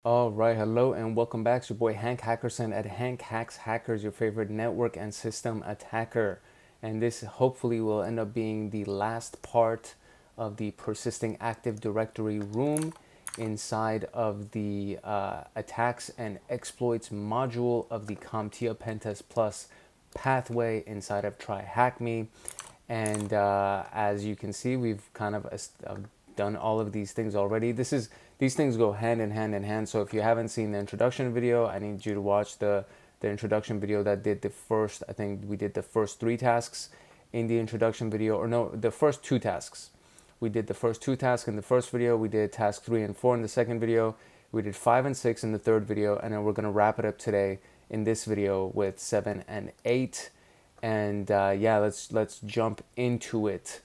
All right, hello and welcome back. It's your boy Hank Hackerson at Hank Hacks Hackers, your favorite network and system attacker. And this hopefully will end up being the last part of the Persisting Active Directory room inside of the attacks and exploits module of the CompTIA PenTest Plus pathway inside of TryHackMe. And as you can see, we've kind of done all of these things already. These things go hand in hand. So if you haven't seen the introduction video, I need you to watch the introduction video that did the first, I think we did the first 3 tasks in the introduction video, or no, the first 2 tasks. We did the first 2 tasks in the first video. We did task 3 and 4 in the second video. We did 5 and 6 in the third video, and then we're gonna wrap it up today in this video with 7 and 8. And yeah, let's jump into it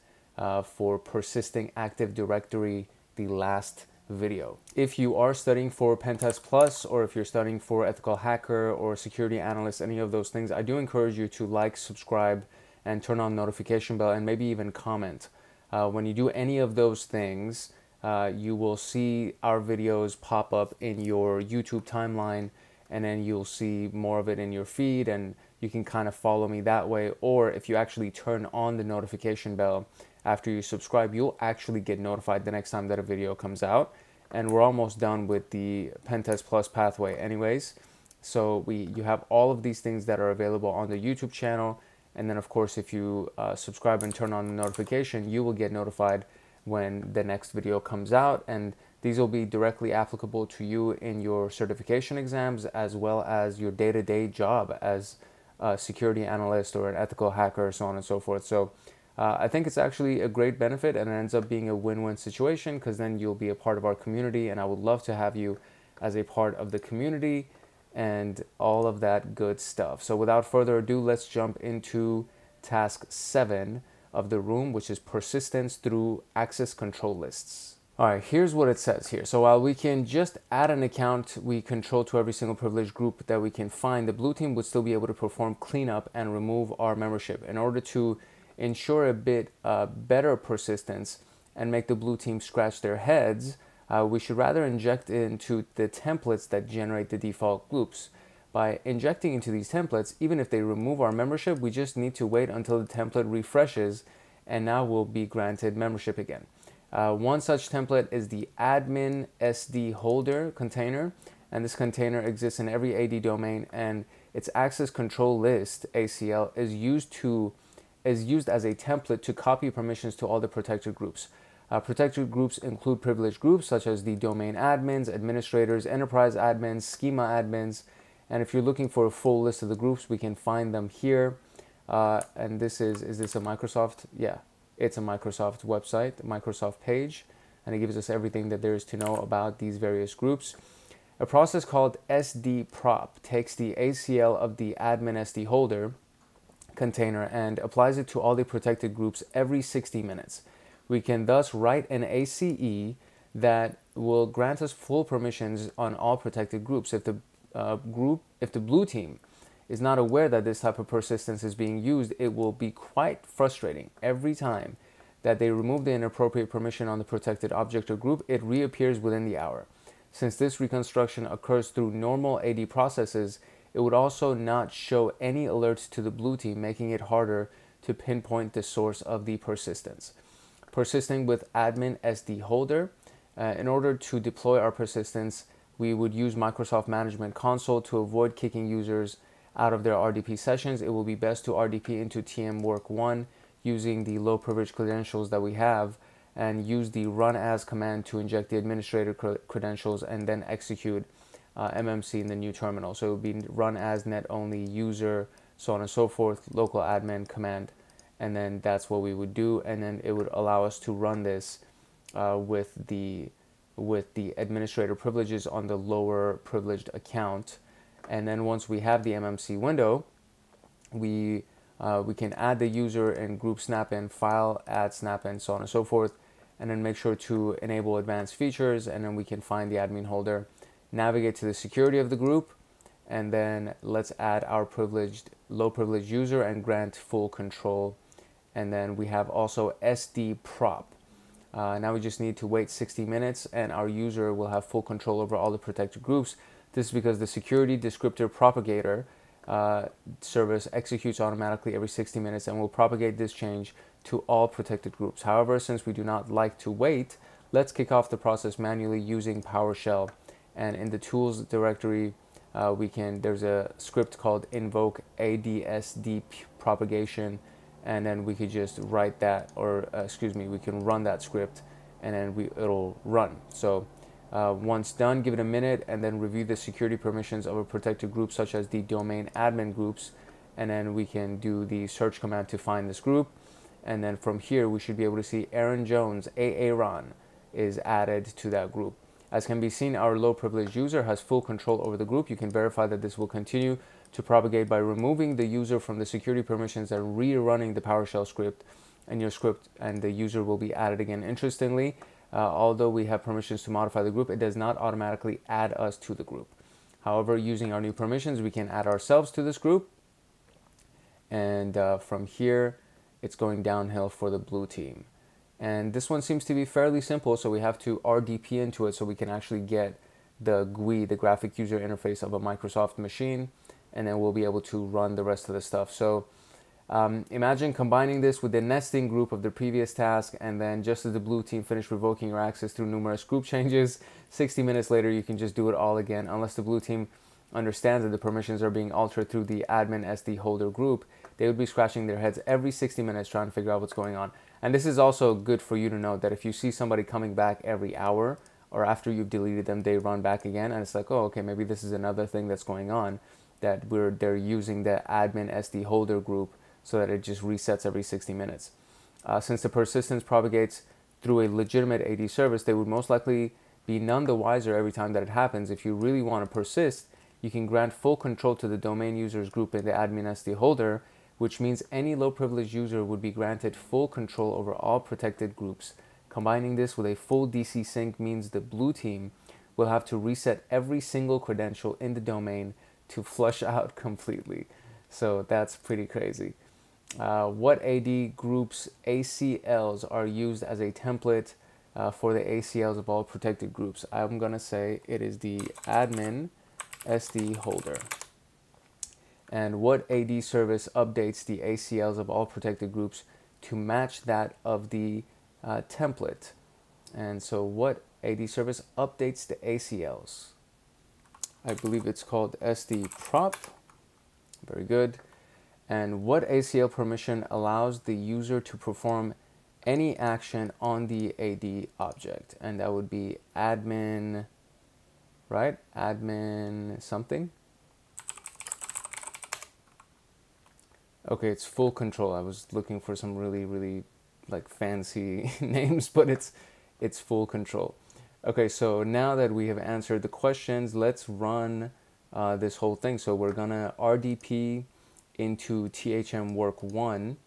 for Persisting Active Directory, the last video. If you are studying for PenTest Plus, or if you're studying for Ethical Hacker or Security Analyst, any of those things, I do encourage you to like, subscribe, and turn on notification bell, and maybe even comment. When you do any of those things, you will see our videos pop up in your YouTube timeline, and then you'll see more of it in your feed, and you can kind of follow me that way. Or if you actually turn on the notification bell after you subscribe, you'll actually get notified the next time that a video comes out. And we're almost done with the PenTest Plus pathway anyways. So you have all of these things that are available on the YouTube channel. And then of course, if you subscribe and turn on the notification, you will get notified when the next video comes out. And these will be directly applicable to you in your certification exams, as well as your day-to-day job as a security analyst or an ethical hacker, so on and so forth. So I think it's actually a great benefit, and it ends up being a win-win situation, because then you'll be a part of our community, and I would love to have you as a part of the community and all of that good stuff. So without further ado, let's jump into task 7 of the room, which is persistence through access control lists. All right, here's what it says here. So while we can just add an account we control to every single privileged group that we can find, the blue team would still be able to perform cleanup and remove our membership. In order to ensure a bit better persistence and make the blue team scratch their heads, we should rather inject into the templates that generate the default groups. By injecting into these templates, even if they remove our membership, we just need to wait until the template refreshes, and now we'll be granted membership again. One such template is the admin SD holder container, and this container exists in every AD domain, and its access control list, ACL, is used as a template to copy permissions to all the protected groups. Protected groups include privileged groups such as the domain admins, administrators, enterprise admins, schema admins, and if you're looking for a full list of the groups, we can find them here. And this is this a Microsoft? Yeah, it's a Microsoft website, Microsoft page, and it gives us everything that there is to know about these various groups. A process called SD prop takes the ACL of the admin SD holder container and applies it to all the protected groups every 60 minutes. We can thus write an ACE that will grant us full permissions on all protected groups. If the blue team is not aware that this type of persistence is being used, it will be quite frustrating. Every time that they remove the inappropriate permission on the protected object or group, it reappears within the hour. Since this reconstruction occurs through normal AD processes, it would also not show any alerts to the blue team, making it harder to pinpoint the source of the persistence. Persisting with admin SD holder. In order to deploy our persistence, we would use Microsoft Management Console to avoid kicking users out of their RDP sessions. It will be best to RDP into TMWork1 using the low privilege credentials that we have, and use the run as command to inject the administrator credentials and then execute MMC in the new terminal. So it would be run as net only user, so on and so forth, local admin command, and then that's what we would do, and then it would allow us to run this with the administrator privileges on the lower privileged account. And then once we have the MMC window, we can add the user and group snap-in, file, add snap-in, so on and so forth, and then make sure to enable advanced features, and then we can find the admin holder, navigate to the security of the group, and then let's add our low privileged user and grant full control. And then we have also SD prop. Now we just need to wait 60 minutes and our user will have full control over all the protected groups. This is because the security descriptor propagator service executes automatically every 60 minutes and will propagate this change to all protected groups. However, since we do not like to wait, let's kick off the process manually using PowerShell. And in the tools directory, there's a script called invoke adsd propagation, and then we could just write that, or we can run that script, and then it'll run. So once done, give it a minute, and then review the security permissions of a protected group, such as the domain admin groups, and then we can do the search command to find this group. And then from here, we should be able to see Aaron Jones, Aaron, is added to that group. As can be seen, our low privileged user has full control over the group. You can verify that this will continue to propagate by removing the user from the security permissions and rerunning the PowerShell script, and the user will be added again. Interestingly, although we have permissions to modify the group, it does not automatically add us to the group. However, using our new permissions, we can add ourselves to this group, and from here, it's going downhill for the blue team. And this one seems to be fairly simple, so we have to RDP into it so we can actually get the GUI, the graphic user interface of a Microsoft machine, and then we'll be able to run the rest of the stuff. So imagine combining this with the nesting group of the previous task, and then just as the blue team finished revoking your access through numerous group changes, 60 minutes later you can just do it all again. Unless the blue team understands that the permissions are being altered through the admin SD holder group, they would be scratching their heads every 60 minutes trying to figure out what's going on. And this is also good for you to know that if you see somebody coming back every hour, or after you've deleted them, they run back again, and it's like, oh, okay, maybe this is another thing that's going on, that they're using the admin SD holder group so that it just resets every 60 minutes. Since the persistence propagates through a legitimate AD service, they would most likely be none the wiser every time that it happens. If you really want to persist, you can grant full control to the domain users group in the admin SD holder, which means any low privileged user would be granted full control over all protected groups. Combining this with a full DC sync means the blue team will have to reset every single credential in the domain to flush out completely. So that's pretty crazy. What AD groups ACLs are used as a template for the ACLs of all protected groups? I'm gonna say it is the admin SD holder. And what AD service updates the ACLs of all protected groups to match that of the template? And so what AD service updates the ACLs? I believe it's called SD prop. Very good. And what ACL permission allows the user to perform any action on the AD object? And that would be admin, right? Admin something. Okay, it's full control. I was looking for some really like fancy names, but it's full control. Okay, so now that we have answered the questions, let's run this whole thing. So we're gonna RDP into THM work 1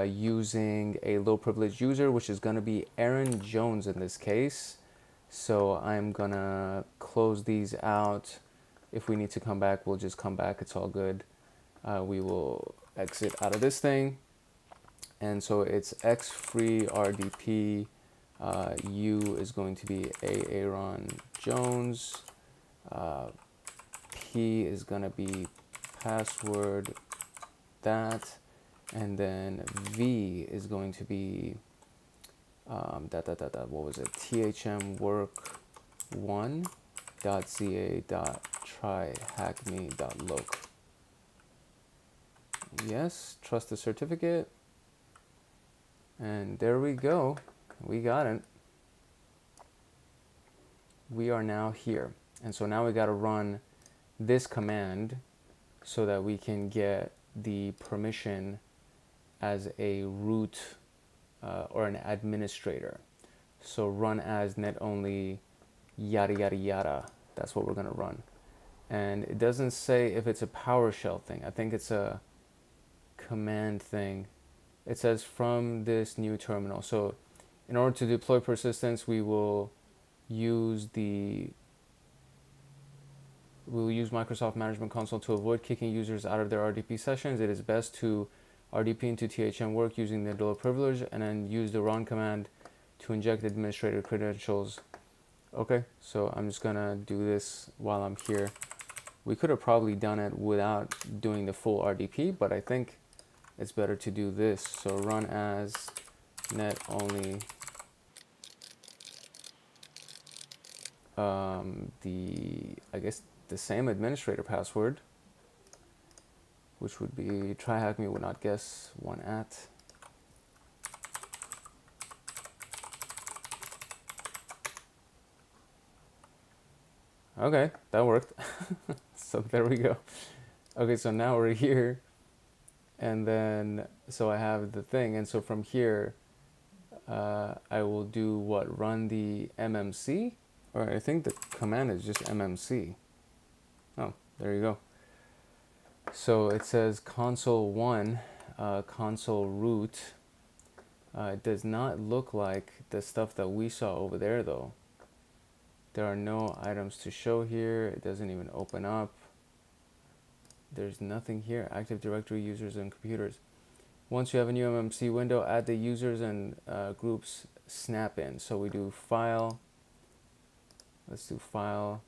using a low privileged user, which is gonna be Aaron Jones in this case. So I'm gonna close these out. If we need to come back, we'll just come back. It's all good. We will exit out of this thing. And so it's x free RDP. U is going to be Aaron Jones. P is going to be password that. And then V is going to be what was it? THM work 1.za.tryhackme.loc. Yes, trust the certificate. And there we go. We got it. We are now here. And so now we got to run this command so that we can get the permission as a root or an administrator. So run as net only yada yada yada. That's what we're going to run. And it doesn't say if it's a PowerShell thing. I think it's a command thing. It says from this new terminal. So in order to deploy persistence, we will use Microsoft Management Console to avoid kicking users out of their RDP sessions. It is best to RDP into THM work using the low privilege and then use the run command to inject administrator credentials. Okay, so I'm just gonna do this while I'm here. We could have probably done it without doing the full RDP, but I think it's better to do this. So run as net only I guess the same administrator password, which would be TryHackMe would not guess one at. Okay, that worked. So there we go. Okay, so now we're here, and then so I have the thing, and so from here I will do what? Run the MMC, or I think the command is just MMC. Oh, there you go. So it says console1 console root. It does not look like the stuff that we saw over there though. There are no items to show here. It doesn't even open up. There's nothing here. Active Directory users and computers. Once you have a new MMC window, add the users and groups snap in. So we do file. Let's do file,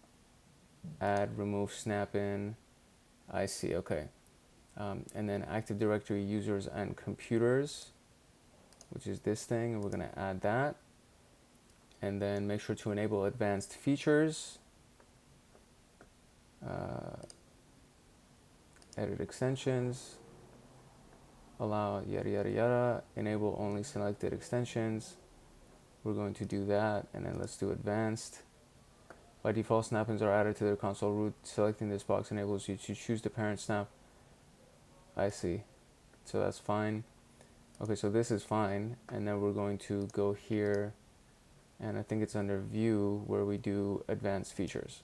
add, remove snap in. I see, okay. And then Active Directory users and computers, which is this thing, and we're gonna add that. And then make sure to enable advanced features. Edit extensions. Allow yada yada yada. Enable only selected extensions. We're going to do that, and then let's do advanced. By default, snap-ins are added to the console root. Selecting this box enables you to choose the parent snap. I see. So that's fine. Okay, so this is fine. And then we're going to go here, and I think it's under View where we do Advanced Features.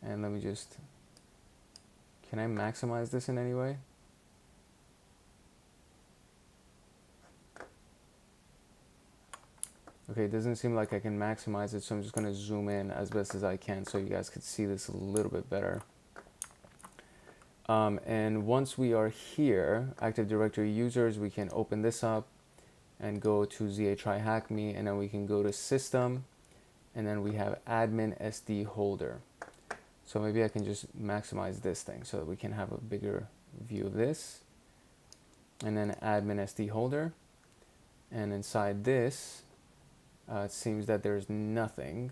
And let me just, can I maximize this in any way? Okay, it doesn't seem like I can maximize it, so I'm just going to zoom in as best as I can so you guys could see this a little bit better. And once we are here, Active Directory users, we can open this up and go to TryHackMe, and then we can go to System, and then we have Admin SD Holder. So maybe I can just maximize this thing so that we can have a bigger view of this. And then Admin SD Holder. And inside this, it seems that there's nothing.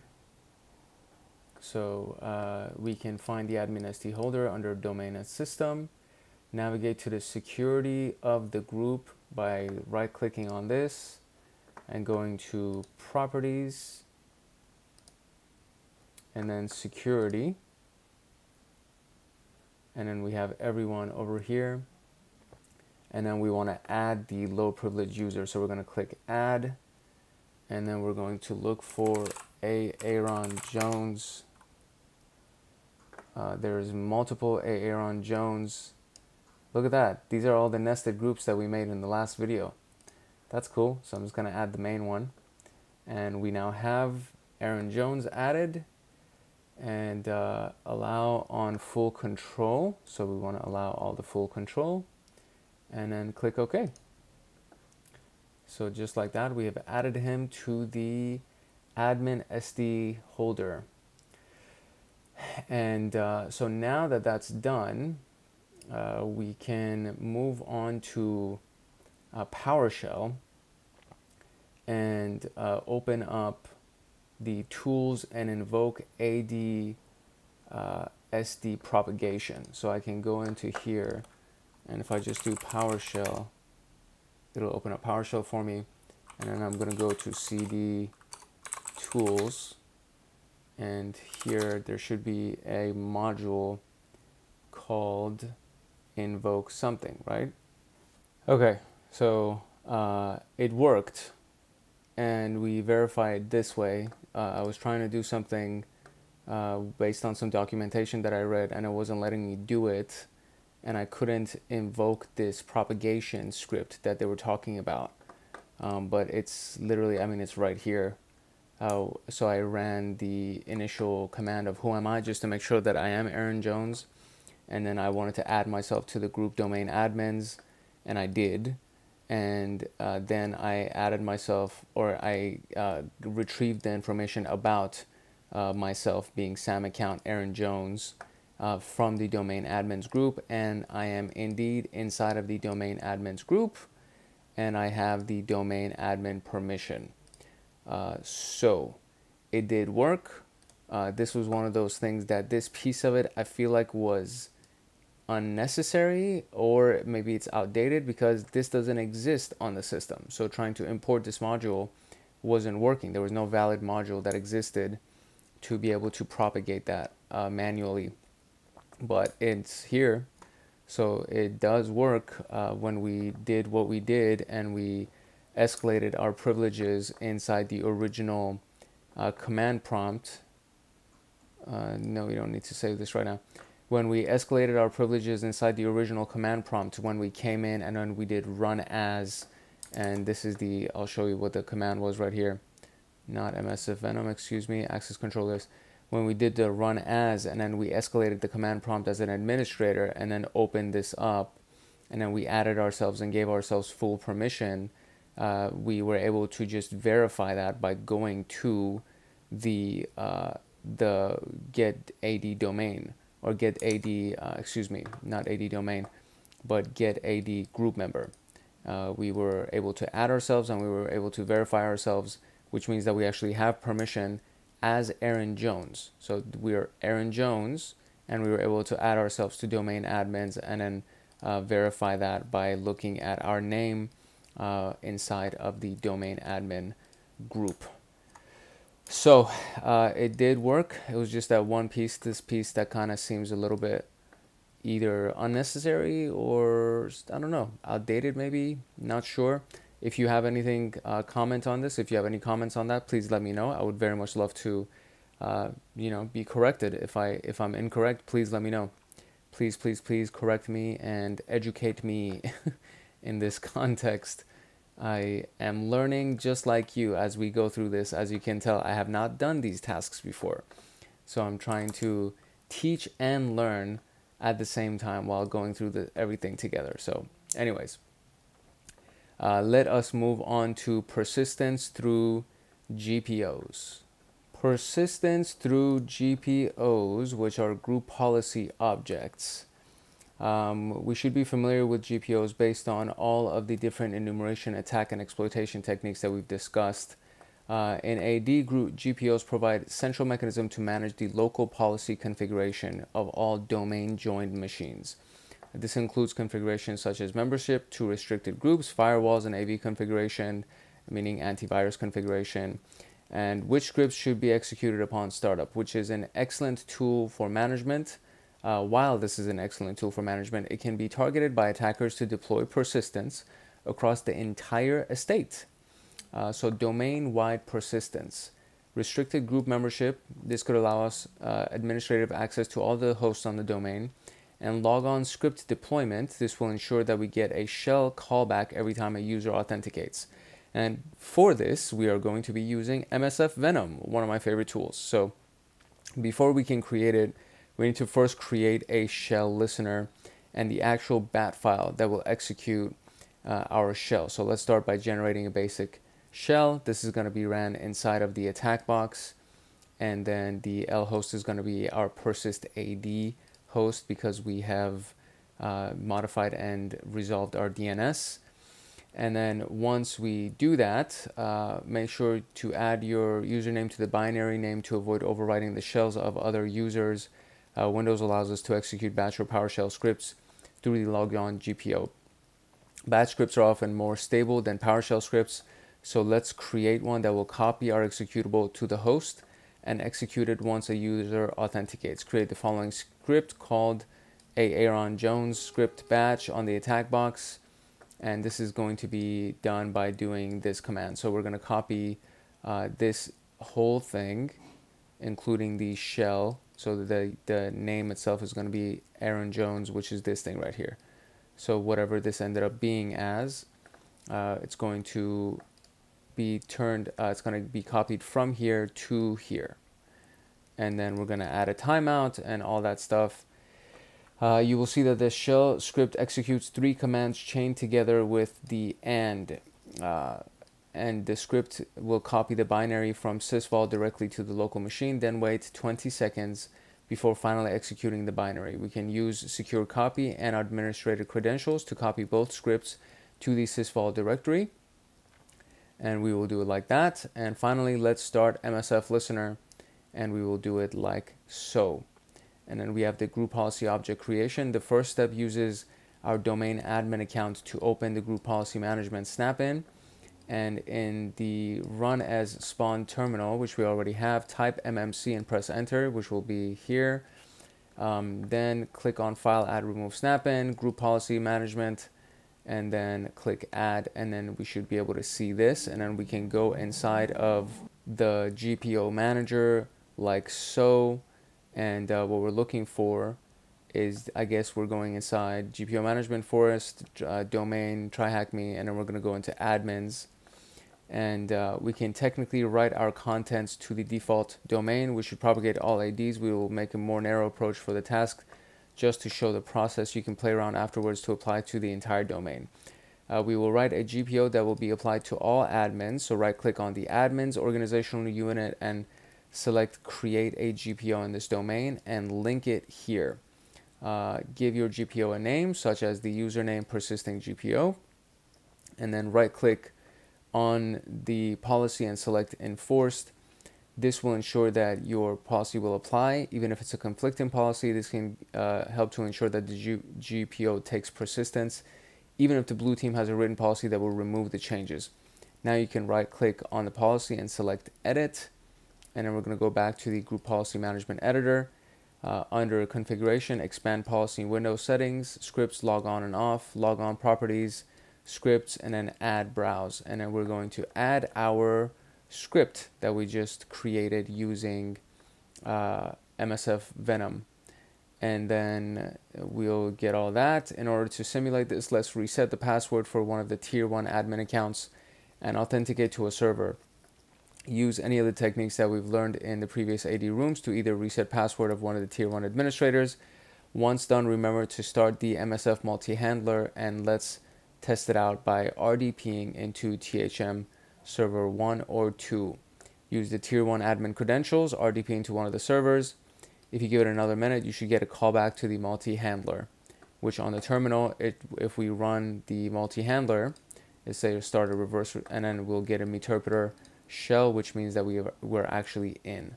So we can find the admin SD holder under domain and system, navigate to the security of the group by right clicking on this and going to properties and then security. And then we have everyone over here. And then we want to add the low privilege user. So we're going to click add. And then we're going to look for Aaron Jones. There's multiple Aaron Jones. Look at that. These are all the nested groups that we made in the last video. That's cool. So I'm just going to add the main one. And we now have Aaron Jones added. And allow on full control. So we want to allow all the full control. And then click OK. So just like that, we have added him to the admin SD holder. And so now that that's done, we can move on to PowerShell and open up the tools and invoke AD SD propagation. So I can go into here, and if I just do PowerShell, it'll open up PowerShell for me. And then I'm going to go to CD tools. And here there should be a module called invoke something, right? Okay, so it worked. And we verified this way. I was trying to do something based on some documentation that I read, and it wasn't letting me do it. And I couldn't invoke this propagation script that they were talking about. But it's literally, I mean, it's right here. So I ran the initial command of who am I, just to make sure that I am Aaron Jones. And then I wanted to add myself to the group domain admins, and I did. and then I added myself, or I retrieved the information about myself being Sam account Aaron Jones from the domain admins group, and I am indeed inside of the domain admins group, and I have the domain admin permission. So it did work. This was one of those things that this piece of it I feel like was unnecessary, or maybe it's outdated because this doesn't exist on the system. So trying to import this module wasn't working. There was no valid module that existed to be able to propagate that manually, but it's here. So it does work when we did what we did and we escalated our privileges inside the original command prompt. No, we don't need to save this right now. When we escalated our privileges inside the original command prompt, when we came in and then we did run as, and this is the, I'll show you what the command was right here. Not MSFVenom, excuse me, access controllers. When we did the run as, and then we escalated the command prompt as an administrator and then opened this up, and then we added ourselves and gave ourselves full permission, we were able to just verify that by going to the get AD domain, or get AD, excuse me, not AD domain, but get AD group member. We were able to add ourselves and we were able to verify ourselves, which means that we actually have permission as Aaron Jones. So we are Aaron Jones, and we were able to add ourselves to domain admins and then verify that by looking at our name inside of the domain admin group. So it did work. It was just that one piece, this piece, that kind of seems a little bit either unnecessary or, I don't know, outdated maybe, not sure. If you have anything, comment on this. If you have any comments on that, please let me know. I would very much love to, be corrected. If I'm incorrect, please let me know. Please, please, please correct me and educate me in this context. I am learning just like you as we go through this. As you can tell, I have not done these tasks before. So I'm trying to teach and learn at the same time while going through everything together. So anyways, let us move on to persistence through GPOs. Persistence through GPOs, which are group policy objects. We should be familiar with GPOs based on all of the different enumeration, attack, and exploitation techniques that we've discussed. In AD group, GPOs provide central mechanism to manage the local policy configuration of all domain-joined machines. This includes configurations such as membership to restricted groups, firewalls, and AV configuration, meaning antivirus configuration, and which scripts should be executed upon startup, which is an excellent tool for management. While this is an excellent tool for management, it can be targeted by attackers to deploy persistence across the entire estate. So domain-wide persistence. Restricted group membership. This could allow us administrative access to all the hosts on the domain. And logon script deployment. This will ensure that we get a shell callback every time a user authenticates. And for this, we are going to be using MSFVenom, one of my favorite tools. So before we can create it, we need to first create a shell listener and the actual bat file that will execute our shell. So let's start by generating a basic shell. This is going to be ran inside of the attack box, and then the L host is going to be our persist AD host because we have modified and resolved our DNS. And then once we do that, make sure to add your username to the binary name to avoid overwriting the shells of other users. Windows allows us to execute batch or PowerShell scripts through the logon GPO. Batch scripts are often more stable than PowerShell scripts, so let's create one that will copy our executable to the host and execute it once a user authenticates. Create the following script called Aaron Jones script batch on the attack box, and this is going to be done by doing this command. So we're going to copy this whole thing, including the shell. So the name itself is going to be Aaron Jones, which is this thing right here. So whatever this ended up being as, it's going to be turned, it's going to be copied from here to here. And then we're going to add a timeout and all that stuff. You will see that the shell script executes 3 commands chained together with the AND. And the script will copy the binary from sysvol directly to the local machine, then wait 20 seconds before finally executing the binary. We can use secure copy and administrator credentials to copy both scripts to the sysvol directory. And we will do it like that. And finally, let's start MSF listener, and we will do it like so. And then we have the group policy object creation. The first step uses our domain admin account to open the group policy management snap-in. And in the run as spawn terminal, which we already have, type MMC and press enter, which will be here. Then click on file, add, remove snap-in, group policy management, and then click add, and then we should be able to see this. And then we can go inside of the GPO manager like so. And what we're looking for is, I guess we're going inside GPO management forest, domain, TryHackMe, and then we're going to go into admins. And we can technically write our contents to the default domain. We should propagate all ADs. We will make a more narrow approach for the task just to show the process. You can play around afterwards to apply to the entire domain. We will write a GPO that will be applied to all admins. So right click on the admins organizational unit and select create a GPO in this domain and link it here. Give your GPO a name such as the username persisting GPO, and then right click on the policy and select enforced. This will ensure that your policy will apply. Even if it's a conflicting policy, this can help to ensure that the GPO takes persistence, even if the blue team has a written policy that will remove the changes. Now you can right click on the policy and select edit, and then we're going to go back to the group policy management editor. Under configuration, expand policy window settings, scripts, log on and off, log on properties, scripts, and then add browse. And then we're going to add our script that we just created using MSFVenom. And then we'll get all that. In order to simulate this, let's reset the password for one of the tier 1 admin accounts and authenticate to a server. Use any of the techniques that we've learned in the previous AD rooms to either reset password of one of the tier 1 administrators. Once done, remember to start the MSF multi-handler, and let's test it out by RDPing into THM server 1 or 2. Use the tier 1 admin credentials, RDP into one of the servers. If you give it another minute, you should get a callback to the multi-handler, which on the terminal, if we run the multi-handler, it says start a reverse, and then we'll get a meterpreter shell, which means that we're actually in.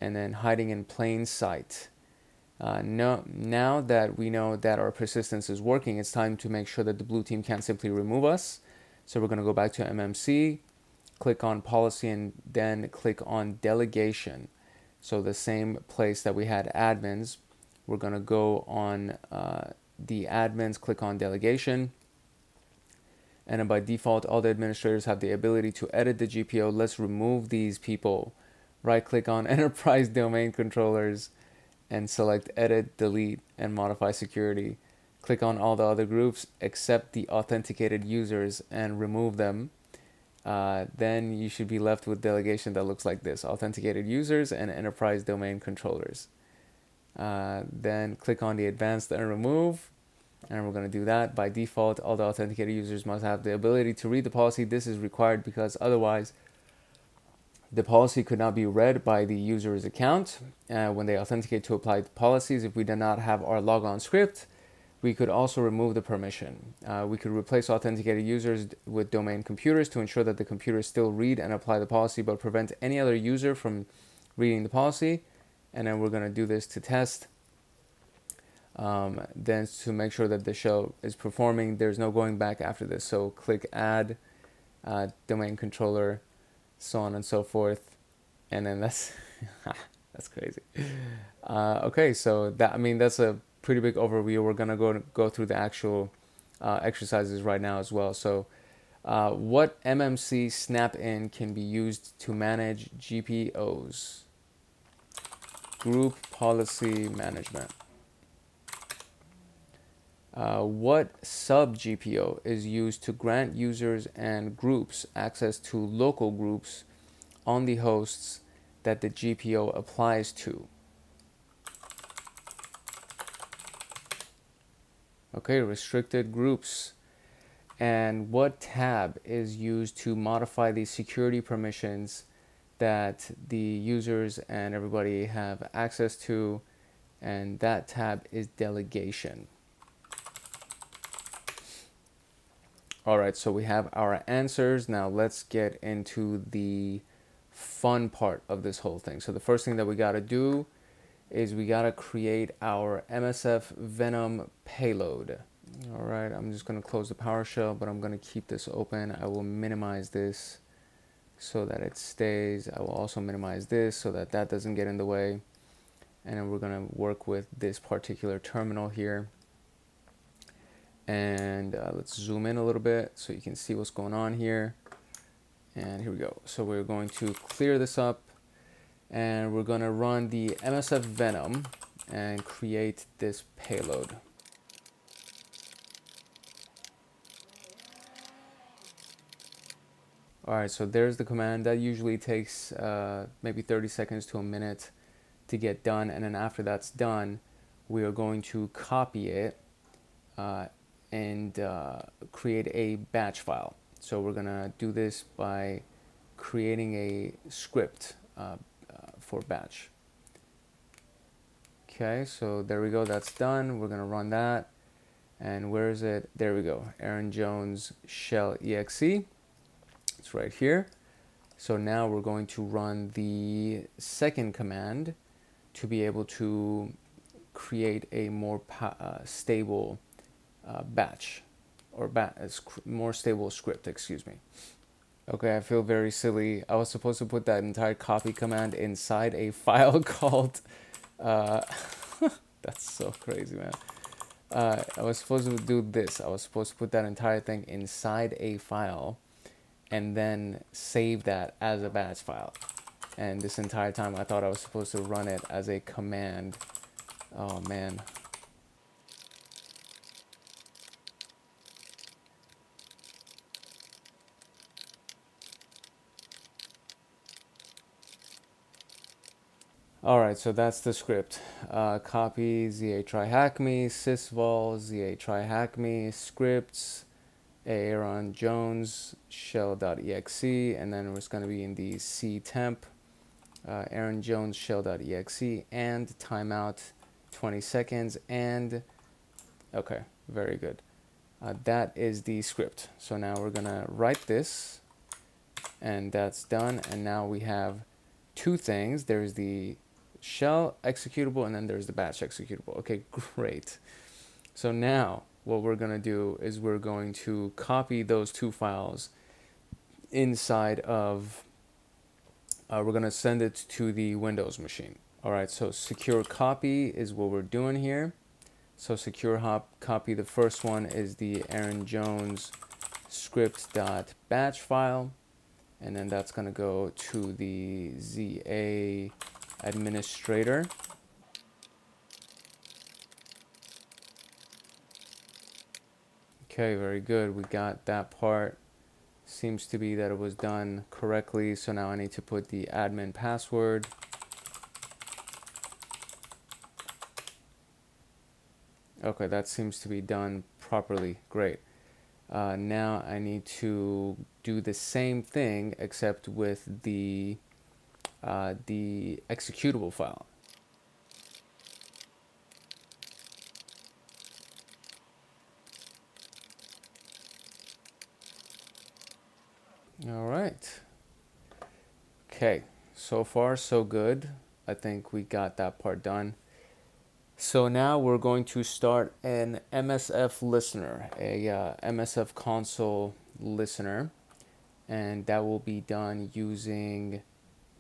And then hiding in plain sight. Now that we know that our persistence is working, it's time to make sure that the blue team can't simply remove us. So we're going to go back to MMC, click on policy, and then click on delegation. So the same place that we had admins, we're going to go on the admins, click on delegation. And then by default, all the administrators have the ability to edit the GPO. Let's remove these people. Right click on enterprise domain controllers and select edit, delete, and modify security. Click on all the other groups except the authenticated users and remove them. Then you should be left with delegation that looks like this: authenticated users and enterprise domain controllers. Then click on the advanced and remove. And we're going to do that. By default, all the authenticated users must have the ability to read the policy. This is required because otherwise the policy could not be read by the user's account when they authenticate to apply the policies. If we did not have our logon script, we could also remove the permission. We could replace authenticated users with domain computers to ensure that the computers still read and apply the policy, but prevent any other user from reading the policy. And then we're going to do this to test. Then to make sure that the shell is performing, there's no going back after this. So click add domain controller, so on and so forth, and then that's that's crazy. Okay, so that's a pretty big overview. We're gonna go through the actual exercises right now as well. So what MMC snap-in can be used to manage GPOs? Group policy management. What sub-GPO is used to grant users and groups access to local groups on the hosts that the GPO applies to? Okay, restricted groups. And what tab is used to modify the security permissions that the users and everybody have access to, and that tab is delegation. All right, so we have our answers. Now let's get into the fun part of this whole thing. So the first thing that we got to do is we got to create our MSFVenom payload. All right, I'm just going to close the PowerShell, but I'm going to keep this open. I will minimize this so that it stays. I will also minimize this so that that doesn't get in the way. And then we're going to work with this particular terminal here. And let's zoom in a little bit so you can see what's going on here. And here we go. So we're going to clear this up, and we're going to run the MSFVenom and create this payload. All right, so there's the command. That usually takes maybe 30 seconds to a minute to get done. And then after that's done, we are going to copy it and create a batch file. So we're going to do this by creating a script for batch. Okay, so there we go. That's done. We're going to run that. And where is it? There we go. Aaron Jones shell exe. It's right here. So now we're going to run the second command to be able to create a more stable batch, or more stable script, excuse me. Okay, I feel very silly. I was supposed to put that entire copy command inside a file called, that's so crazy, man. I was supposed to do this. I was supposed to put that entire thing inside a file and then save that as a batch file. And this entire time I thought I was supposed to run it as a command. Oh man. All right, so that's the script. Copy ZA TryHackMe, sysvol, ZA TryHackMe, scripts, Aaron Jones shell.exe, and then it's going to be in the ctemp, Aaron Jones shell.exe, and timeout 20 seconds, and okay, very good. That is the script. So now we're going to write this, and that's done. And now we have two things. There's the shell executable, and then there's the batch executable. Okay, great. So now what we're going to do is we're going to copy those two files inside of, we're going to send it to the Windows machine. All right, so secure copy is what we're doing here. So secure copy, the first one is the Aaron Jones script.batch file, and then that's going to go to the ZA administrator. Okay, very good. We got that part. Seems to be that it was done correctly. So now I need to put the admin password. Okay, that seems to be done properly. Great. Now I need to do the same thing except with the executable file. All right. Okay, so far so good. I think we got that part done. So now we're going to start an MSF listener, a MSF console listener, and that will be done using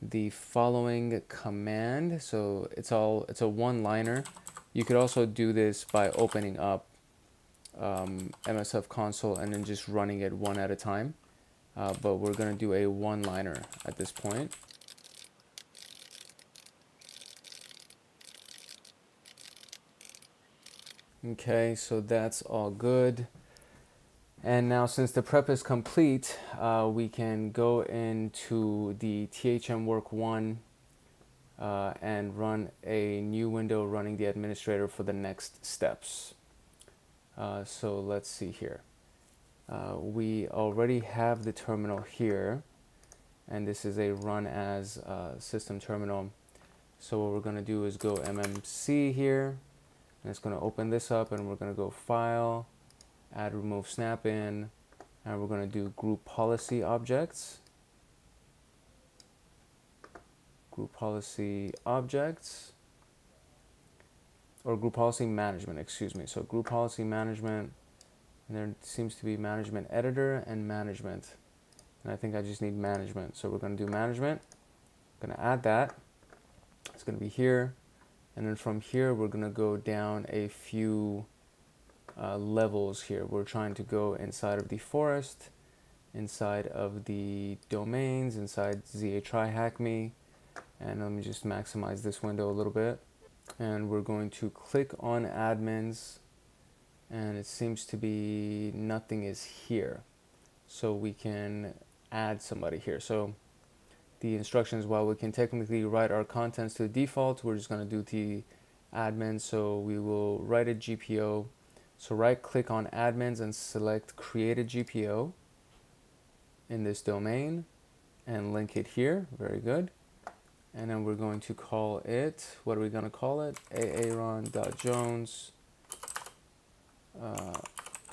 the following command. So it's a one-liner. You could also do this by opening up MSF console and then just running it one at a time. But we're going to do a one-liner at this point. Okay, so that's all good. And now since the prep is complete, we can go into the THM Work 1 and run a new window running the administrator for the next steps. So let's see here. We already have the terminal here, and this is a run as system terminal. So what we're going to do is go MMC here, and it's going to open this up, and we're going to go File, Add Remove Snap-in, and we're going to do Group Policy Objects. Group Policy Objects, or Group Policy Management, excuse me. So Group Policy Management, and there seems to be Management Editor and Management. And I think I just need Management. So we're going to do Management. I'm going to add that. It's going to be here. And then from here, we're going to go down a few levels here. We're trying to go inside of the forest, inside of the domains, inside ZA TryHackMe. And let me just maximize this window a little bit. And we're going to click on admins, and it seems to be nothing is here. So we can add somebody here. So the instructions, while we can technically write our contents to the default, we're just going to do the admin. So we will write a GPO. So right click on admins and select create a GPO in this domain and link it here. Very good. And then we're going to call it, what are we going to call it? aaron.jones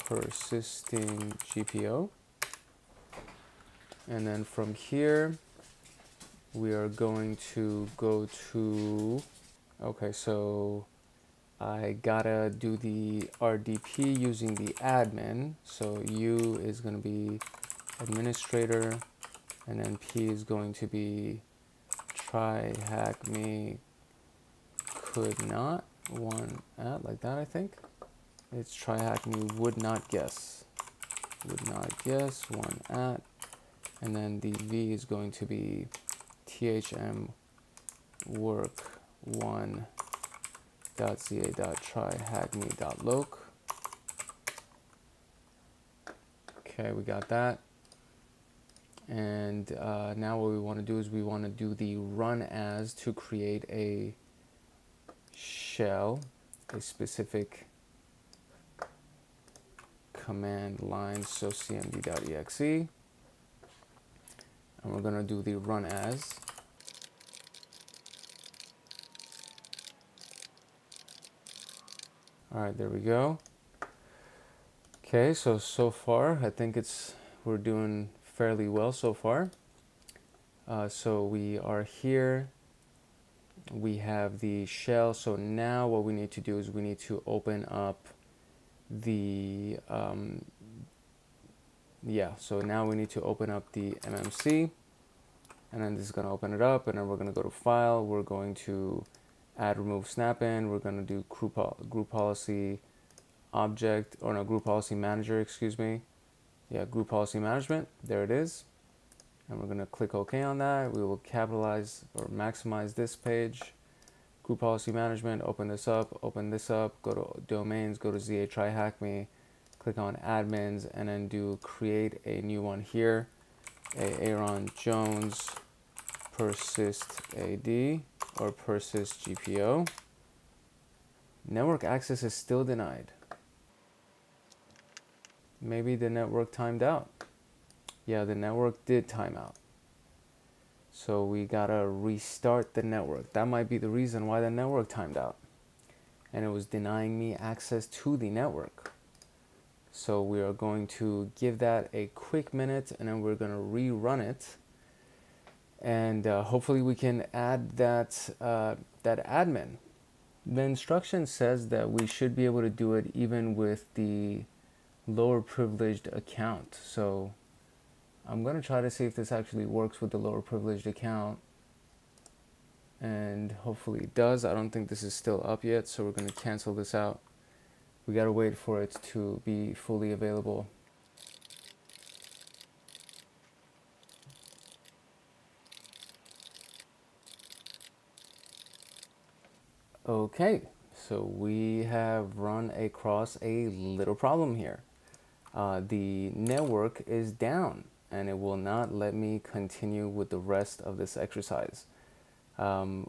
persisting GPO. And then from here, we are going to go to, okay, so I gotta do the RDP using the admin. So U is going to be administrator, and then P is going to be TryHackMe could not, one at, like that I think. It's TryHackMe would not guess, one at, and then the V is going to be THM work one.za.tryhackme.loc. Okay, we got that. And now what we want to do is we want to do the run as to create a shell, a specific command line, so cmd.exe. And we're going to do the run as. All right, there we go. Okay, so far, I think we're doing fairly well so far. So we are here. We have the shell. So now what we need to do is we need to open up the, so now we need to open up the MMC. And then this is going to open it up. And then we're going to go to File. We're going to add remove snap-in. We're going to do group policy object, or no, group policy manager, excuse me. Yeah, group policy management, there it is. And we're going to click OK on that. We will capitalize or maximize this page. Group policy management, open this up, go to domains, go to ZA TryHackMe, click on admins, and then do create a new one here. Aaron Jones persist AD or persist GPO. Network access is still denied. Maybe the network timed out. Yeah, the network did time out. So we gotta restart the network. That might be the reason why the network timed out. And it was denying me access to the network. So we are going to give that a quick minute, and then we're gonna rerun it. And hopefully we can add that, that admin. The instruction says that we should be able to do it even with the lower privileged account. So I'm going to try to see if this actually works with the lower privileged account, and hopefully it does. I don't think this is still up yet, so we're going to cancel this out. We got to wait for it to be fully available. Okay, so we have run across a little problem here. The network is down, and it will not let me continue with the rest of this exercise. So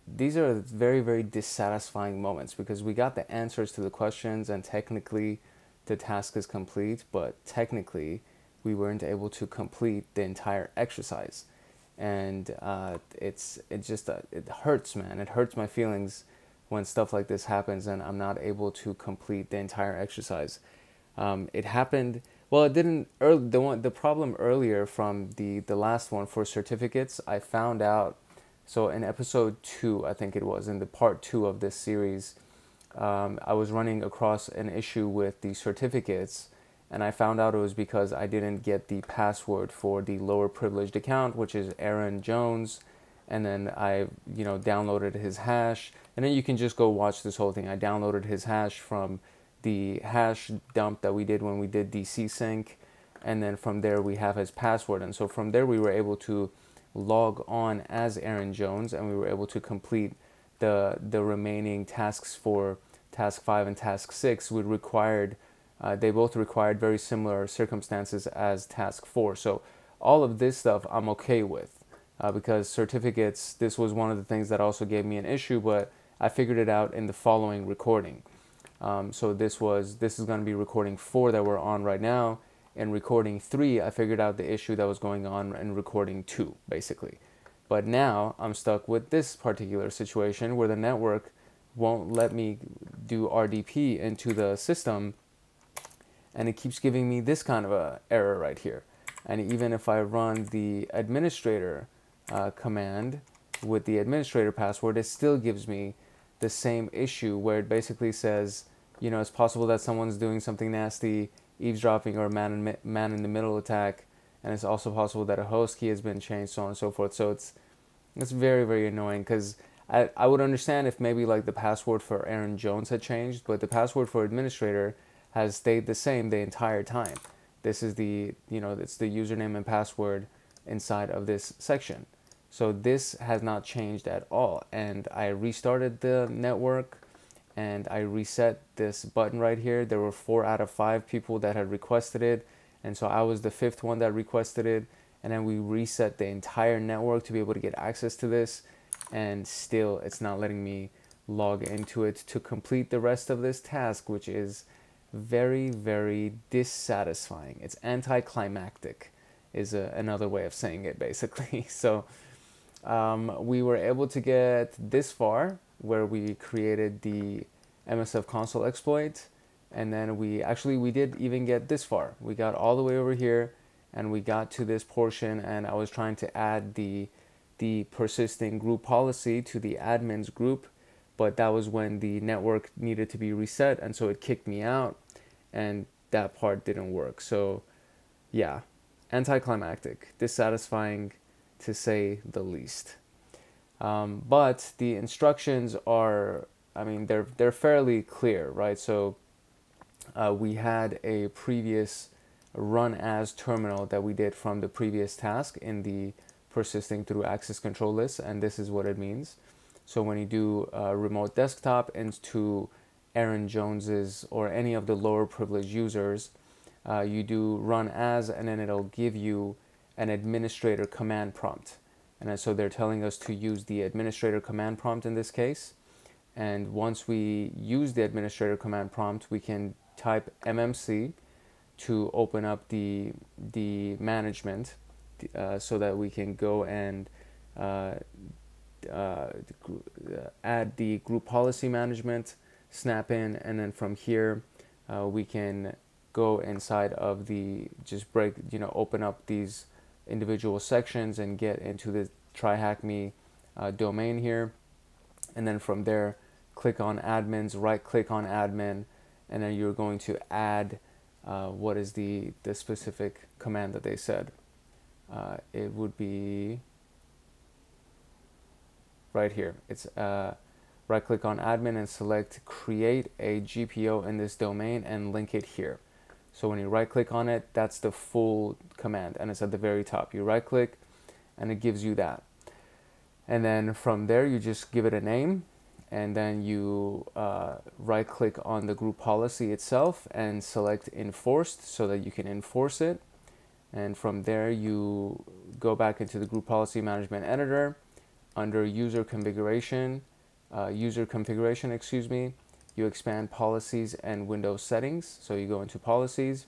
these are very, very dissatisfying moments because we got the answers to the questions and technically the task is complete, but technically we weren't able to complete the entire exercise. And it hurts, man. It hurts my feelings when stuff like this happens and I'm not able to complete the entire exercise. It happened. Well, it didn't. The problem earlier from the last one for certificates, I found out. So in episode 2, I think it was in the part 2 of this series, I was running across an issue with the certificates, and I found out it was because I didn't get the password for the lower privileged account, which is Aaron Jones, and then I, downloaded his hash, and then you can just go watch this whole thing. I downloaded his hash from the hash dump that we did when we did DC sync, and then from there we have his password, and so from there we were able to log on as Aaron Jones, and we were able to complete the remaining tasks for task 5 and task 6. They both required very similar circumstances as task 4. So all of this stuff I'm okay with because certificates, this was one of the things that also gave me an issue, but I figured it out in the following recording. So this is going to be recording 4 that we're on right now. In recording 3, I figured out the issue that was going on in recording 2, basically. But now I'm stuck with this particular situation where the network won't let me do RDP into the system, and it keeps giving me this kind of a error right here. And even if I run the administrator command with the administrator password, it still gives me the same issue where it basically says, it's possible that someone's doing something nasty, eavesdropping or man in the middle attack, and it's also possible that a host key has been changed, so on and so forth. So it's very, very annoying because I would understand if maybe like the password for Aaron Jones had changed, but the password for administrator has stayed the same the entire time. This is it's the username and password inside of this section. So this has not changed at all. And I restarted the network and I reset this button right here. There were 4 out of 5 people that had requested it. And so I was the 5th one that requested it. And then we reset the entire network to be able to get access to this. And still it's not letting me log into it to complete the rest of this task, which is very, very dissatisfying. It's anticlimactic is another way of saying it, basically. So we were able to get this far where we created the MSF console exploit, and then we did even get this far. We got all the way over here and we got to this portion, and I was trying to add the persisting group policy to the admins group, but that was when the network needed to be reset, and so it kicked me out, and that part didn't work. So yeah, anticlimactic, dissatisfying to say the least. But the instructions are, they're fairly clear, right? So we had a previous run as terminal that we did from the previous task in the persisting through access control list, and this is what it means. So when you do remote desktop into Aaron Jones's or any of the lower privileged users, you do run as, and then it'll give you an administrator command prompt. And so they're telling us to use the administrator command prompt in this case. And once we use the administrator command prompt, we can type MMC to open up the management so that we can go and add the group policy management, snap in, and then from here we can go inside of open up these individual sections and get into the TryHackMe domain here, and then from there click on admins, right click on admin, and then you're going to add what is the specific command that they said. It would be right here. It's right click on admin and select create a GPO in this domain and link it here. So when you right click on it, that's the full command, and it's at the very top. You right click and it gives you that. And then from there you just give it a name, and then you right click on the group policy itself and select enforced so that you can enforce it. And from there you go back into the group policy management editor under user configuration, excuse me, you expand policies and Windows settings. So you go into policies.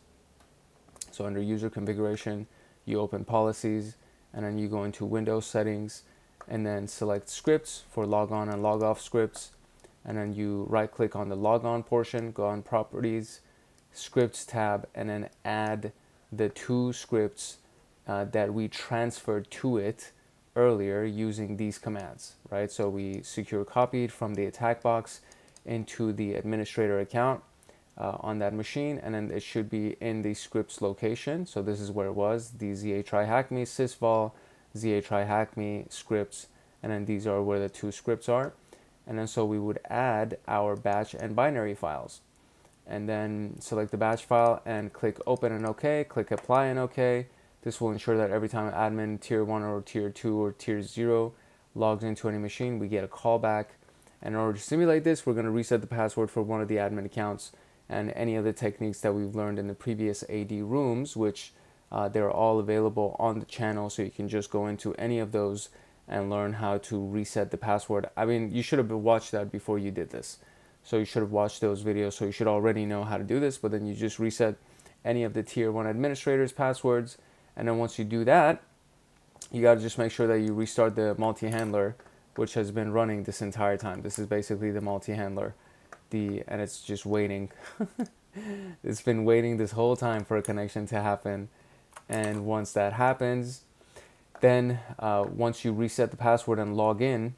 So under user configuration, you open policies, and then you go into Windows settings, and then select scripts for logon and log off scripts. And then you right click on the logon portion, go on properties, scripts tab, and then add the two scripts that we transferred to it earlier using these commands, right? So we secure copied from the attack box into the administrator account on that machine, and then it should be in the scripts location. So this is where it was, the ZA TryHackMe sysvol, ZA TryHackMe scripts, and then these are where the two scripts are. And then so we would add our batch and binary files, and then select the batch file and click open and OK, click apply and OK. This will ensure that every time admin tier 1 or tier 2 or tier 0 logs into any machine, we get a callback. And in order to simulate this, we're going to reset the password for one of the admin accounts and any other techniques that we've learned in the previous AD rooms, which they're all available on the channel, so you can just go into any of those and learn how to reset the password. I mean, you should have watched that before you did this. So you should have watched those videos, so you should already know how to do this, but then you just reset any of the tier 1 administrators' passwords. And then once you do that, you got to just make sure that you restart the multi-handler, which has been running this entire time. This is basically the multi-handler, and it's just waiting. It's been waiting this whole time for a connection to happen. And once that happens, then once you reset the password and log in,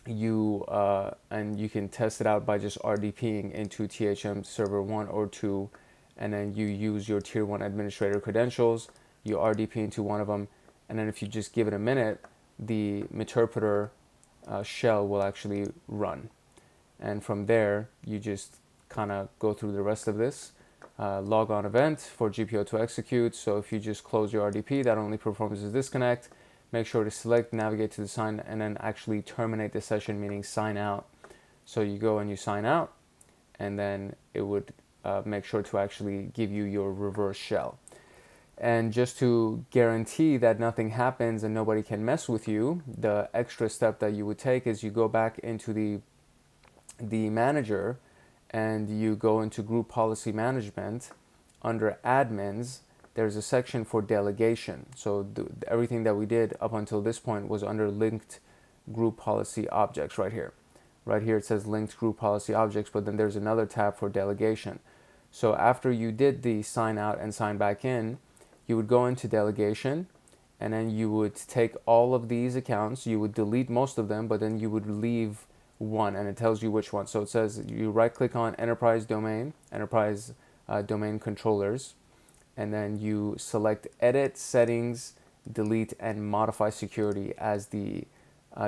you can test it out by just RDPing into THM server 1 or 2, and then you use your tier 1 administrator credentials, you RDP into one of them, and then if you just give it a minute, the Meterpreter shell will actually run. And from there, you just kind of go through the rest of this. Log on event for GPO to execute. So if you just close your RDP, that only performs a disconnect. Make sure to select, navigate to the sign, and then actually terminate the session, meaning sign out. So you go and you sign out, and then it would make sure to actually give you your reverse shell. And just to guarantee that nothing happens and nobody can mess with you, the extra step that you would take is you go back into the manager, and you go into group policy management. Under admins, there's a section for delegation. So everything that we did up until this point was under linked group policy objects right here. Right here it says linked group policy objects, but then there's another tab for delegation. So after you did the sign out and sign back in, you would go into delegation, and then you would take all of these accounts, you would delete most of them, but then you would leave one, and it tells you which one. So it says you right click on enterprise domain controllers, and then you select edit settings, delete, and modify security as the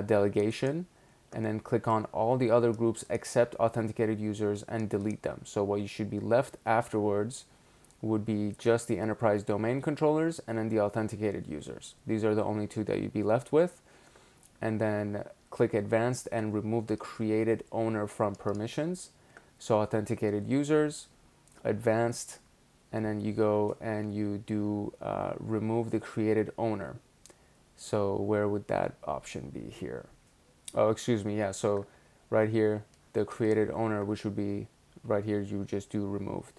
delegation, and then click on all the other groups except authenticated users and delete them. So what you should be left afterwards would be just the enterprise domain controllers and then the authenticated users. These are the only two that you'd be left with. And then click advanced and remove the created owner from permissions. So authenticated users, advanced, and then you go and you do remove the created owner. So where would that option be here? Oh, excuse me, yeah, so right here, the created owner, which would be right here, you just do removed.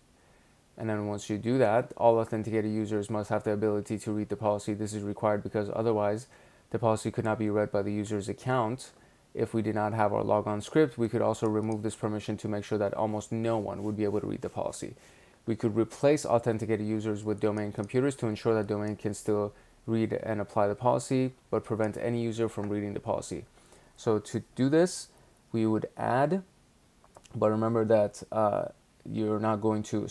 And then once you do that, all authenticated users must have the ability to read the policy. This is required because otherwise the policy could not be read by the user's account. If we did not have our logon script, we could also remove this permission to make sure that almost no one would be able to read the policy. We could replace authenticated users with domain computers to ensure that domain can still read and apply the policy, but prevent any user from reading the policy. So to do this, we would add, but remember that you're not going to,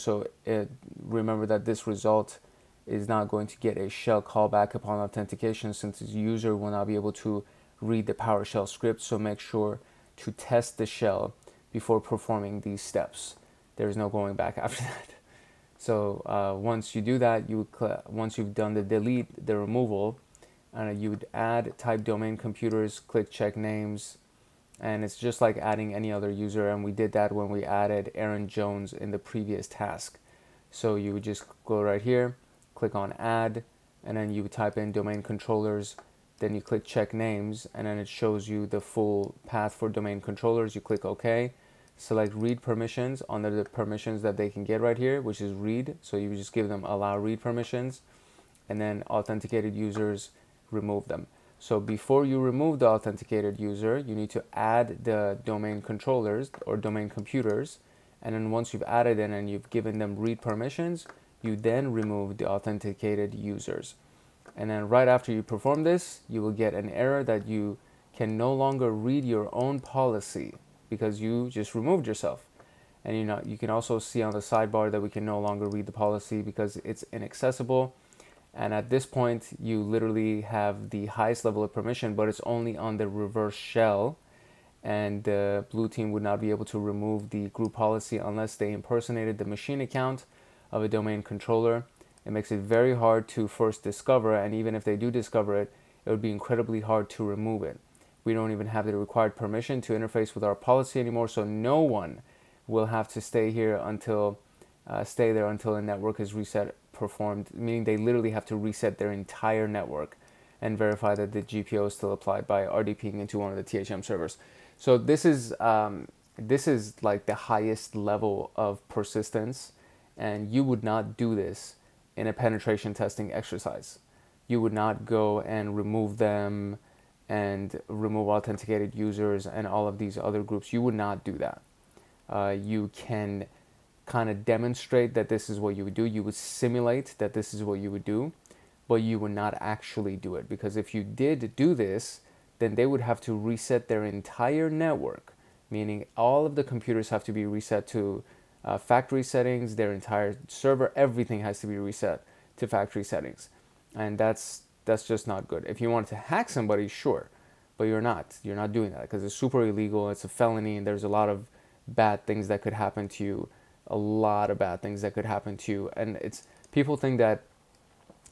remember that this result is not going to get a shell callback upon authentication, since the user will not be able to read the PowerShell script. So make sure to test the shell before performing these steps. There's no going back after that. So once you do that, once you've done the delete, the removal, you would add type domain computers, click check names, and it's just like adding any other user, and we did that when we added Aaron Jones in the previous task. So you would just go right here, click on add, and then you would type in domain controllers, then you click check names, and then it shows you the full path for domain controllers. You click OK, select read permissions under the permissions that they can get right here, which is read. So you just give them allow read permissions, and then authenticated users, remove them. So before you remove the authenticated user, you need to add the domain controllers or domain computers. And then once you've added in and you've given them read permissions, you then remove the authenticated users. And then right after you perform this, you will get an error that you can no longer read your own policy because you just removed yourself. And you can also see on the sidebar that we can no longer read the policy because it's inaccessible. And at this point, you literally have the highest level of permission, but it's only on the reverse shell. And the blue team would not be able to remove the group policy unless they impersonated the machine account of a domain controller. It makes it very hard to first discover, and even if they do discover it, it would be incredibly hard to remove it. We don't even have the required permission to interface with our policy anymore, so no one will have to stay there until the network is reset performed, meaning they literally have to reset their entire network and verify that the GPO is still applied by RDPing into one of the THM servers. So this is like the highest level of persistence, and you would not do this in a penetration testing exercise. You would not go and remove them and remove authenticated users and all of these other groups. You would not do that. You can kind of demonstrate that this is what you would do. You would simulate that this is what you would do, but you would not actually do it, because if you did do this, then they would have to reset their entire network, meaning all of the computers have to be reset to factory settings, their entire server, everything has to be reset to factory settings. And that's just not good. If you wanted to hack somebody, sure, but you're not doing that because it's super illegal, it's a felony, and there's a lot of bad things that could happen to you, and it's, people think that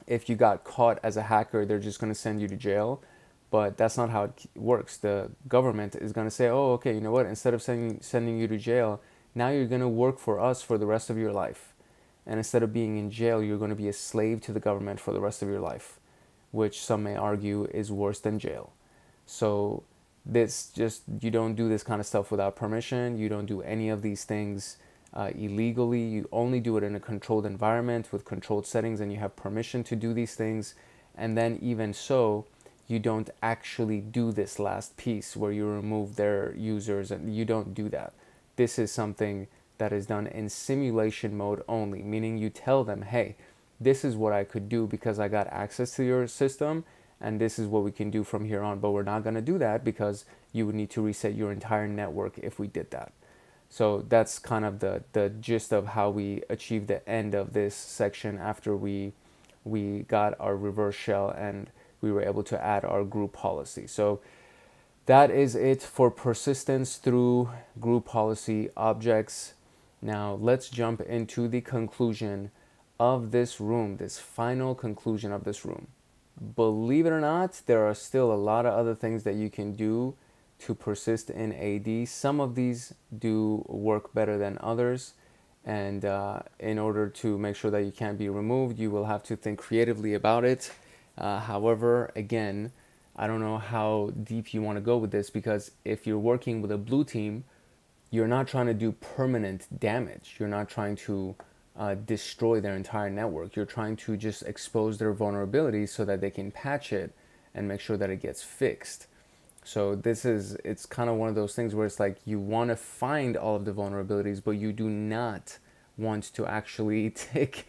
if you got caught as a hacker, they're just going to send you to jail, but that's not how it works. The government is going to say, oh, okay, you know what, instead of sending you to jail, now you're going to work for us for the rest of your life. And instead of being in jail, you're going to be a slave to the government for the rest of your life, which some may argue is worse than jail. So you don't do this kind of stuff without permission. You don't do any of these things illegally. You only do it in a controlled environment with controlled settings, and you have permission to do these things. And then even so, you don't actually do this last piece where you remove their users, and you don't do that. This is something that is done in simulation mode only, meaning you tell them, hey, this is what I could do because I got access to your system, and this is what we can do from here on, but we're not going to do that because you would need to reset your entire network if we did that. So that's kind of the gist of how we achieved the end of this section after we got our reverse shell and we were able to add our group policy. So that is it for persistence through group policy objects. Now let's jump into the conclusion of this room, this final conclusion of this room. Believe it or not, there are still a lot of other things that you can do to persist in AD. Some of these do work better than others, and in order to make sure that you can't be removed, you will have to think creatively about it. However, again, I don't know how deep you want to go with this, because if you're working with a blue team, you're not trying to do permanent damage. You're not trying to destroy their entire network. You're trying to just expose their vulnerabilities so that they can patch it and make sure that it gets fixed. So it's kind of one of those things where it's like you want to find all of the vulnerabilities, but you do not want to actually take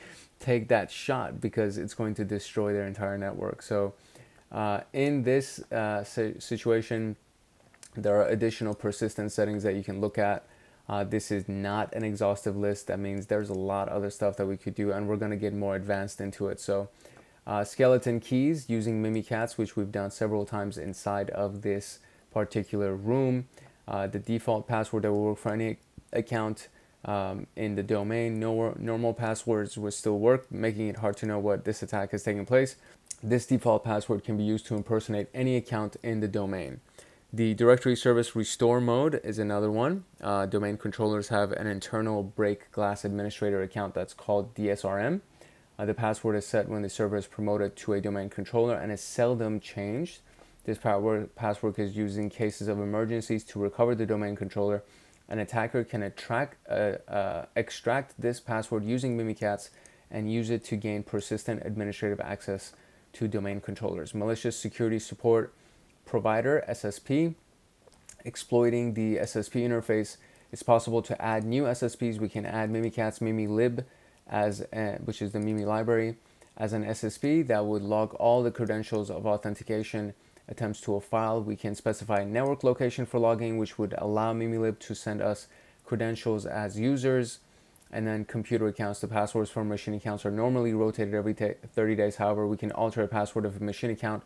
that shot because it's going to destroy their entire network. So in this situation, there are additional persistence settings that you can look at. This is not an exhaustive list. That means there's a lot of other stuff that we could do, and we're going to get more advanced into it. So skeleton keys using Mimikatz, which we've done several times inside of this particular room. The default password that will work for any account in the domain. Normal passwords will still work, making it hard to know what this attack is taking place. This default password can be used to impersonate any account in the domain. The directory service restore mode is another one. Domain controllers have an internal break glass administrator account that's called DSRM. The password is set when the server is promoted to a domain controller and is seldom changed. This password is used in cases of emergencies to recover the domain controller. An attacker can extract this password using Mimikatz and use it to gain persistent administrative access to domain controllers. Malicious security support provider, SSP. Exploiting the SSP interface, it's possible to add new SSPs. We can add Mimikatz MimiLib, which is the Mimi library, as an SSP that would log all the credentials of authentication attempts to a file. We can specify network location for logging, which would allow MimiLib to send us credentials as users, and then computer accounts. The passwords for machine accounts are normally rotated every 30 days. However, we can alter a password of a machine account,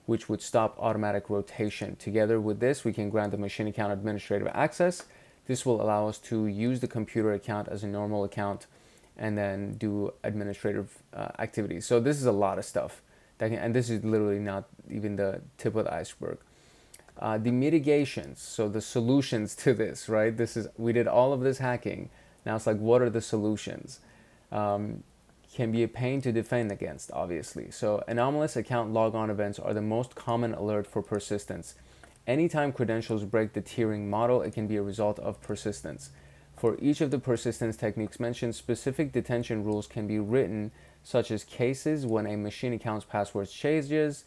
which would stop automatic rotation. Together with this, we can grant the machine account administrative access. This will allow us to use the computer account as a normal account and then do administrative activities. So this is a lot of stuff. And this is literally not even the tip of the iceberg. The mitigations, so the solutions to this, right? We did all of this hacking. Now it's like, what are the solutions? Can be a pain to defend against, obviously. So anomalous account logon events are the most common alert for persistence. Anytime credentials break the tiering model, it can be a result of persistence. For each of the persistence techniques mentioned, specific detention rules can be written, such as cases when a machine account's password changes,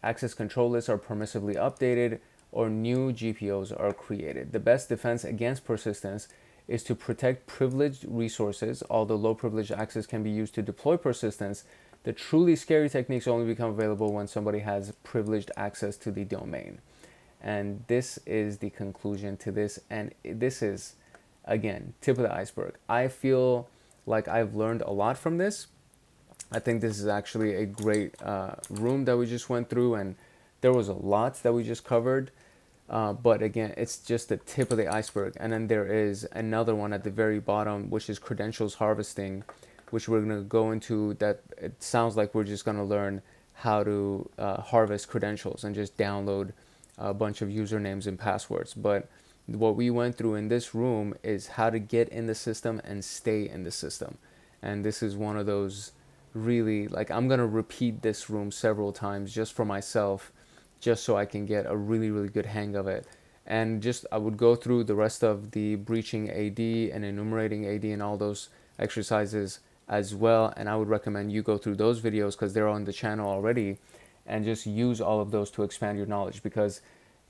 access control lists are permissively updated, or new GPOs are created. The best defense against persistence is to protect privileged resources. Although low privileged access can be used to deploy persistence, the truly scary techniques only become available when somebody has privileged access to the domain. And this is the conclusion to this. And this is, again, tip of the iceberg. I feel like I've learned a lot from this. I think this is actually a great room that we just went through, and there was a lot that we just covered. But again, it's just the tip of the iceberg. And then there is another one at the very bottom, which is credentials harvesting, which we're going to go into. That it sounds like we're just going to learn how to harvest credentials and just download a bunch of usernames and passwords. But what we went through in this room is how to get in the system and stay in the system. And this is one of those really, like, I'm going to repeat this room several times just for myself, just so I can get a really, really good hang of it. And just, I would go through the rest of the breaching AD and enumerating AD and all those exercises as well. And I would recommend you go through those videos because they're on the channel already, and just use all of those to expand your knowledge, because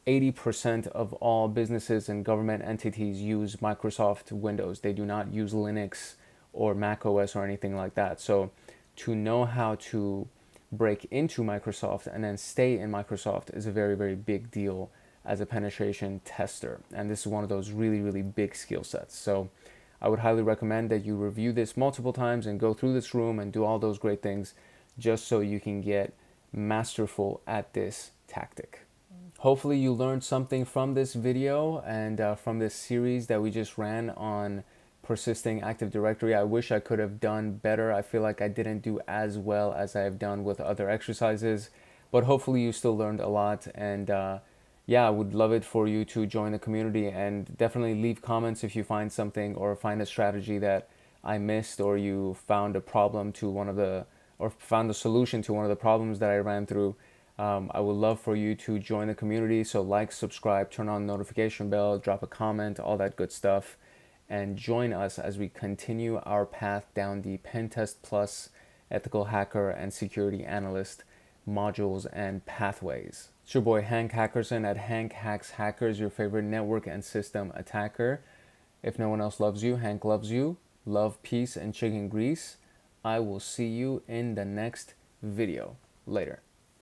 80% of all businesses and government entities use Microsoft Windows. They do not use Linux or Mac OS or anything like that. So to know how to break into Microsoft and then stay in Microsoft is a very, very big deal as a penetration tester. And this is one of those really, really big skill sets. So I would highly recommend that you review this multiple times and go through this room and do all those great things, just so you can get masterful at this tactic. Hopefully you learned something from this video and from this series that we just ran on Persisting Active Directory. I wish I could have done better. I feel like I didn't do as well as I have done with other exercises, but hopefully you still learned a lot. And yeah, I would love it for you to join the community, and definitely leave comments if you find something or find a strategy that I missed, or you found a problem to one of the, or found a solution to one of the problems that I ran through. I would love for you to join the community. So like, subscribe, turn on the notification bell, drop a comment, all that good stuff, and join us as we continue our path down the PenTest Plus Ethical Hacker and Security Analyst modules and pathways. It's your boy Hank Hackerson at Hank Hacks Hackers, your favorite network and system attacker. If no one else loves you, Hank loves you. Love, peace, and chicken grease. I will see you in the next video. Later.